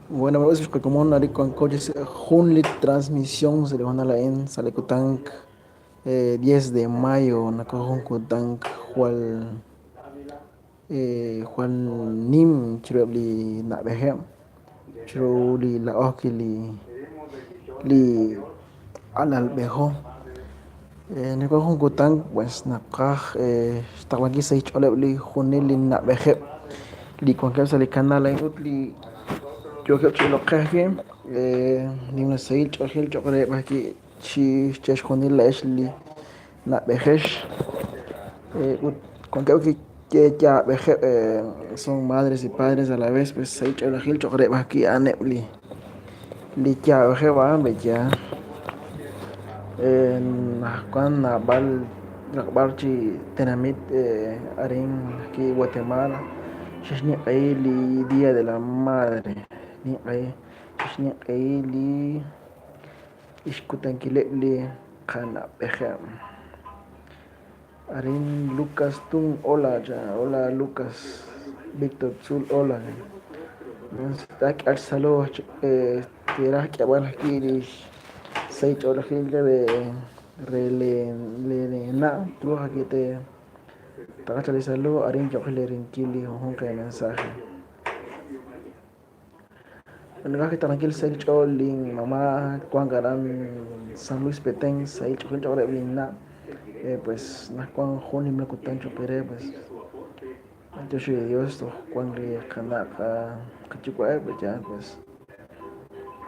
Bueno, me voy a como un arico en coches, Hunlit transmisión, se le van a la en, sale Kutank, 10 de mayo, Nakahon Kutank, Juan Nim, Chirabli Nabehem, Chiruli La Okili, Li Alal Beho, Nakahon Kutank, pues Nakah, Stabaki Saich Olebli, Hunili Nabehem, Li Kwankar sale Canala en Utli. Yo creo que lo que es que ni una seil chochil chocolate baki chi chesh con la esli na bejesh con que ya son madres y padres a la vez pues seil chochil chocolate baki anebli li ya beje va be ya na cuan na bal rakbar chi tenamit arin aquí Guatemala shishni ay li día de la madre ni ay shishni ay li Ishkutanquileli Kana Pejem. Arin Lucas Tung Hola ya. Hola Lucas. Víctor Zul Hola. Tak al salo tirah que abuela kirish. Seich hola gilga de le na. Tú aquí te tagachale salo arin yo rin kili hon que mensaje. Nggak kita nakil Seich Oling mamá Juan Garan San Luis Petén Seich Oling na. Pues Nahuan Juni me cutan chupere pues yo soy de Dios to Juan le canaka cachua pues ya pues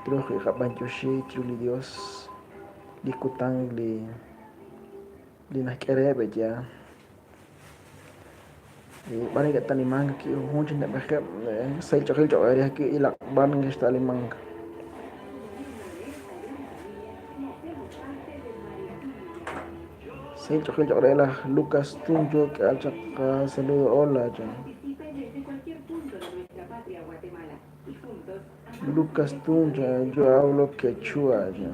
creo que japan yo soy chuli Dios li kutan li nakere pues ya bani que tan imang ki mucho ne baje sai chokil chokere aquí y la ban que está limang sai chokil chokere la Lucas Tunjo que al chaka saludo hola ya Lucas Tunja, yo hablo quechua ya.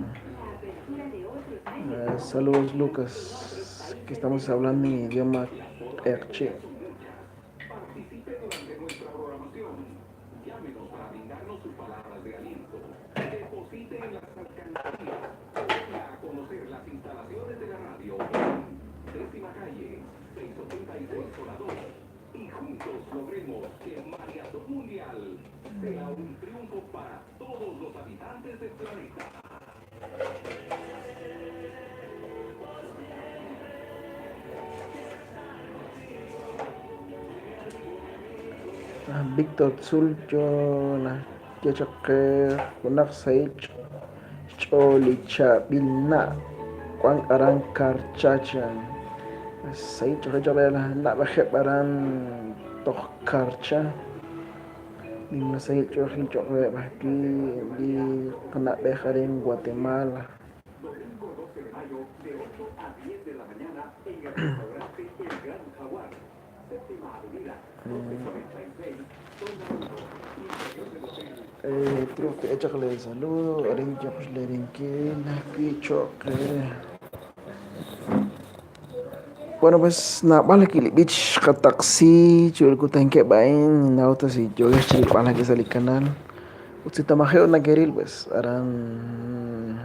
Saludos Lucas, que estamos hablando en idioma Erche. Víctor Zul, yo na yo choque unak saich cholicha bilna Juan Aran Karchachan. Saich choque chorela na baje paran toch karcha. Dimana saich choque choque aquí di kena bejar en Guatemala. Creo que échale el saludo, Arincha pues le rinquina, Pichoque. Bueno pues na bala kili bich ka taxi chul ku tanke bain na auto si yo chil bala que sali canal. Usted tamajeo na geril pues aran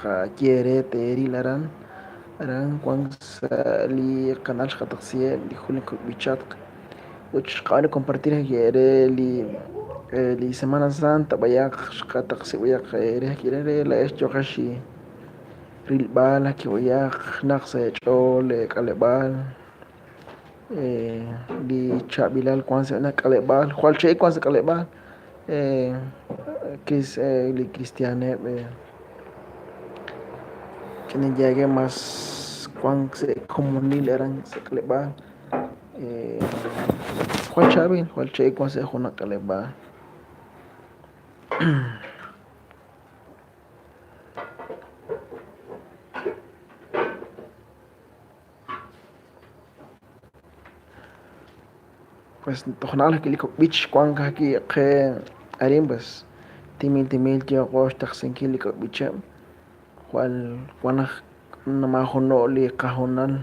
ja quiere teril aran cuando sali canal ka taxi li khulin ku bichat uch qani compartir quiere li Semana Santa vaya ka taxi vaya quiere la es yo kashi ril bala que vaya naqse chole kalebal di chabilal kwanza na kalebal kwal che kwanza kalebal eh, li cristiane que ni llegue más kwan se comunil eran se kalebal eh, kwal chabil kwal che kwanza jona kalebal pues tohnala que liko bich kwan ka ki ke arimbas timil yo gosh taksen ki liko bichem kwal kwanaj nama hono li kajonal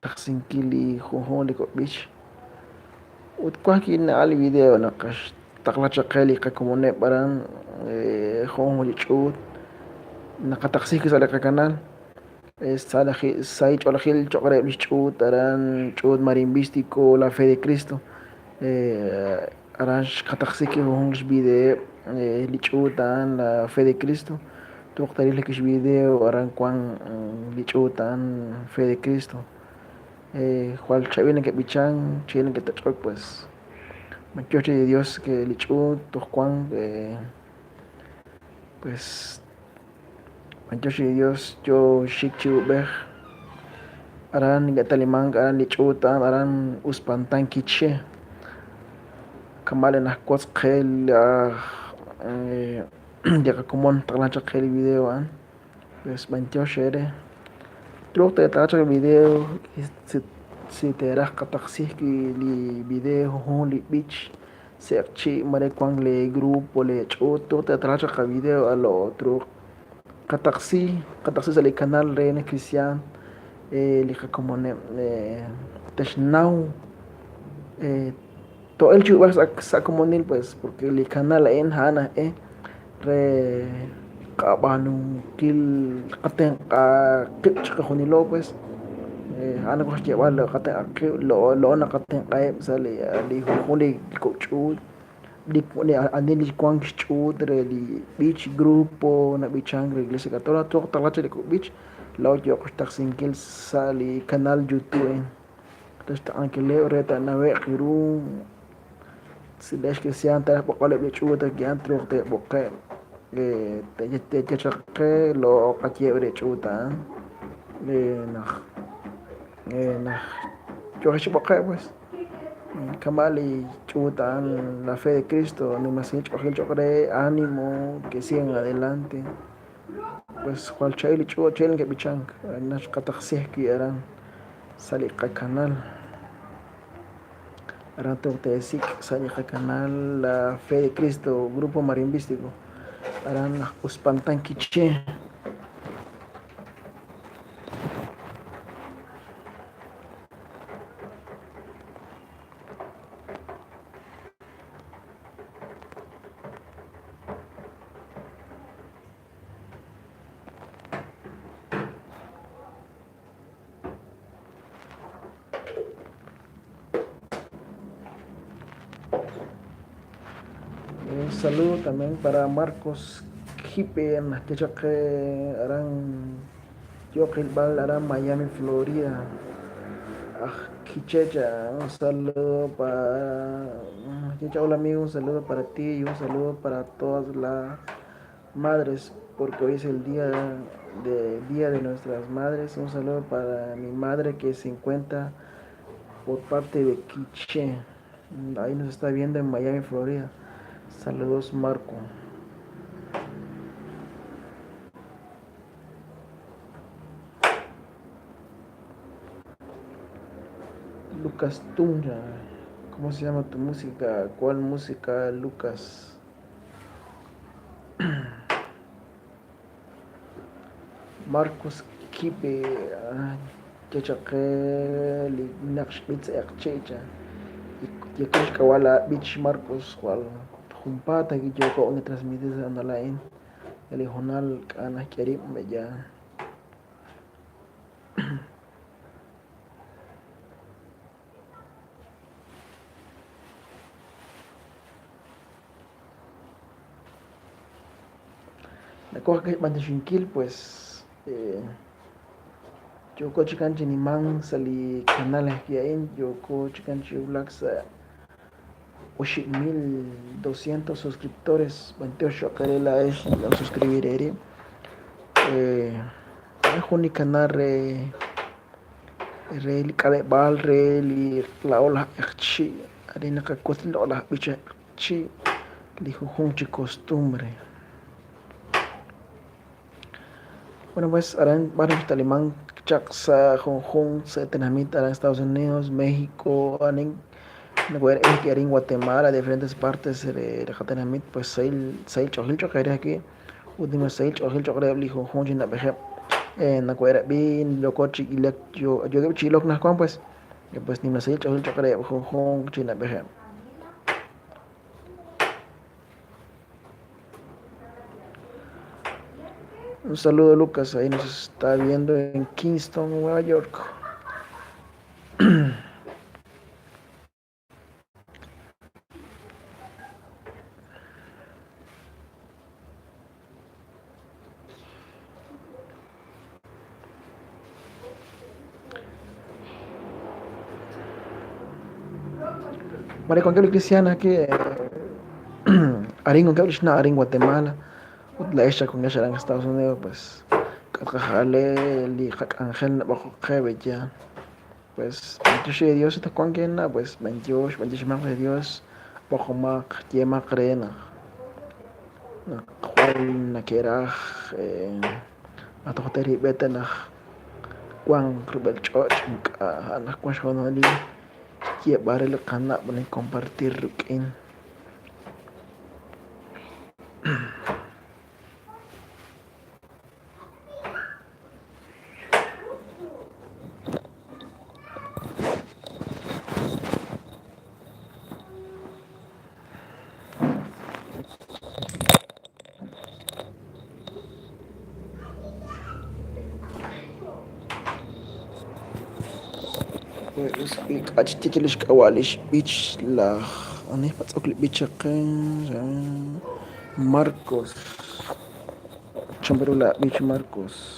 taksen ki li jojon liko bich Utkuahki na ali video naqash taqlachaqeli qakumune baran hon ch'ut naqataqsijki sale canal sale sai ch'olajil choq'reb li ch'ut aran ch'ut marimbístico la fe de Cristo aran qataqsijki hon video li ch'ut an la fe de Cristo tuqtarij lek video aran kuan li ch'ut an fe de Cristo Juan chavina que bichan chilin que tachok pues manchoche de Dios que lichu Juan pues manchoche de Dios yo shikchu bej aran gatalimang aran lichu tan aran uspantan kiche kamale nas quats khel ya komon taglacha khel video an pues manchoche ere Truq te tacha video si te eras kataxih li video hon li bich serchi mare kwang le grupo le choto te tacha ka video a lo otro kataxi sale canal rene cristian li como ne teshnau to el chu vas a como nil pues porque el canal en hana re kabanu kil qaten qa qich qonilo pues ana ko llevar lo qaten lo na qaten qaib sale li huli cochu li andi li kwang chu re li beach grupo na bichang iglesia católica to talache li beach lo yo ko taksin kil sali canal youtube tasta anke le reta na we qiru si lesh que sean ta poqale li chu ta que antro te boqe te chaqe lo qatiebre chuta na yo he pues kamali chuta la fe de Cristo ni más chokre ánimo que sigan adelante pues cual chayli chu chayli que bichang nas qataxih ki eran sali canal Rato te sik sali canal la fe de Cristo grupo marimbístico aran uspantan kiche Un saludo también para Marcos Jipe en las que harán Yoquilbal, harán Miami, Florida. Kichecha, un saludo para Kichecha, hola amigo, un saludo para ti y un saludo para todas las madres, porque hoy es el día de nuestras madres. Un saludo para mi madre que se encuentra por parte de Quiche. Ahí nos está viendo en Miami, Florida. Saludos, Marco. Lucas Tunja. ¿Cómo se llama tu música? ¿Cuál música, Lucas? Marcos Kipe. Chachake li nakshbitz ekchecha. Yakush kawala beach Marcos wal jumpata que yo con transmites online el jornal kana kerim ya la cosa que mande shinkil pues yo ko chikan man sali canales que hay yo ko chikan black 8.200 suscriptores 28 carela es la suscribiré es un canal re kale bal re li la ola chi arena ka kotin ola bicha chi li junchi costumbre. Bueno, pues harán varios talimán Chaxa, Hong se tenamita en Estados Unidos, México, en Guatemala, diferentes partes de Jatenamit, pues Sail Chohil Choquería aquí, último Sail Chohil Choquería, Lijo Hong Chin Nabeje, en la cuera bin, Locochi, y yo que Chiloc Nascon, pues Y pues ni me sé cho chocolate hong china behem. Un saludo Lucas, ahí nos está viendo en Kingston, Nueva York. María con que Cristiana que Aring con que na Aring Guatemala, la hecha con ella en Estados Unidos, pues Jale, li Ángel bajo Jebe ya. Pues 28 de Dios está con quien pues 28 más de Dios bajo más yema crena. Na cual na kera a tohteri betena Juan Rubel Church a na kwan shonali ye bare le kana bane compartir rukin. Pues achtikilish kawalish beach la ani patsokli beach Marcos Chamberula beach Marcos.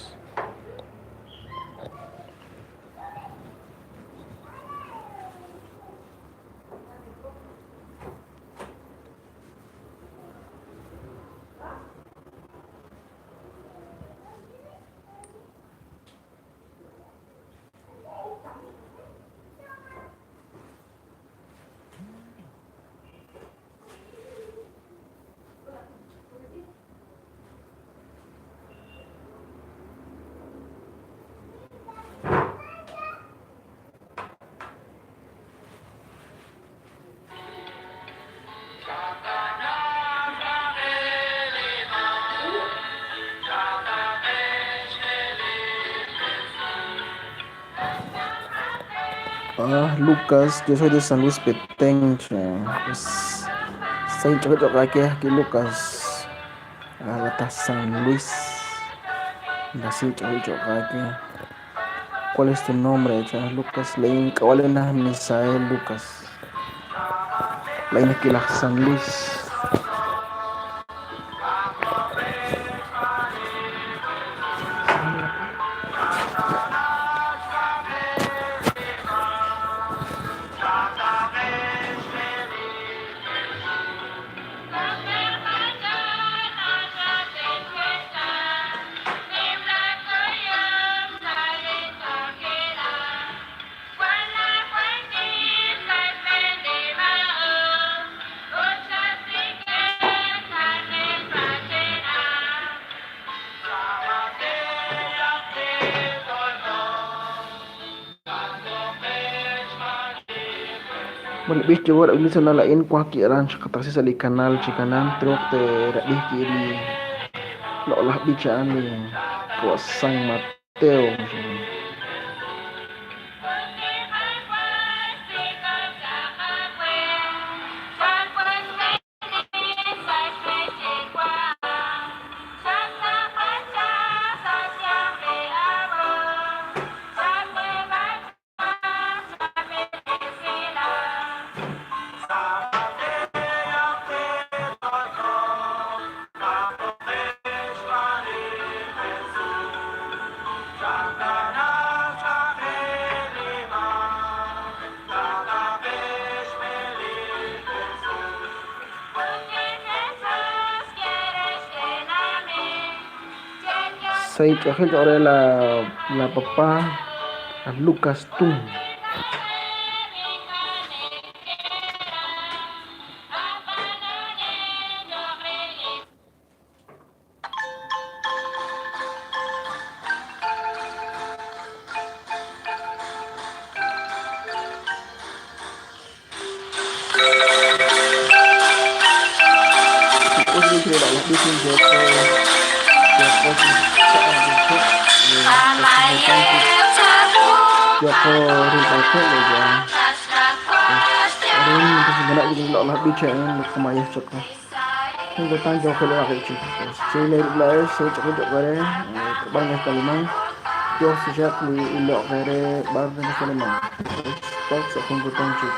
Lucas, yo soy de San Luis Petenche. Pues, soy chocolate aquí Lucas. Agata San Luis. Así chocolate. ¿Cuál es tu nombre? Lucas Lein, Kawalena Misael Lucas. Lain aquí la San Luis. Bueno, viste, ahora utilizo la en cualquier rancho que te sale canal, chicanal, creo que era dije las bichas ni San Mateo. Soy que ahora la papá a Lucas Tum. Ôi đi là đi trên giờ cô thì sẽ là được hết. Yoko rin pakai aja. Rin itu sebenarnya jadi Allah bicara kemaya cakap. Tunggu tanya kalau aku cakap. Saya lagi saya cakap kare banyak kalimat. Yo sejak li ilok kare banyak kalimat. Kau tunggu tanya.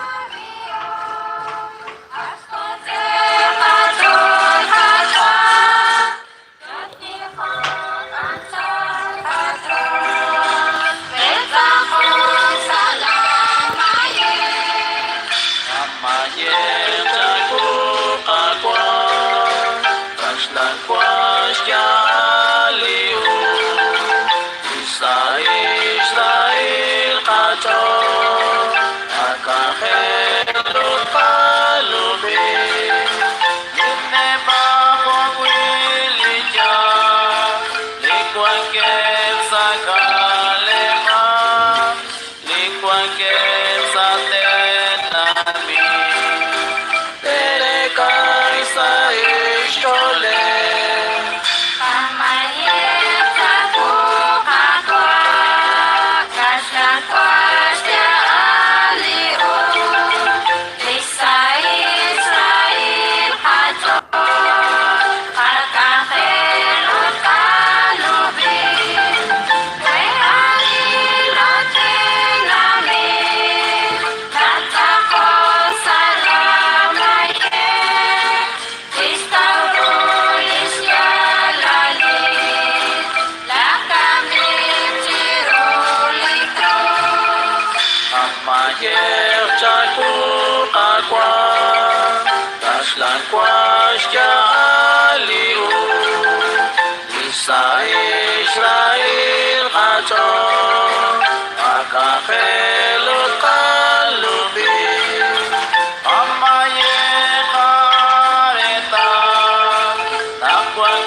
Israel Hator Akafelut Kalubi Amaye Kareta Takwan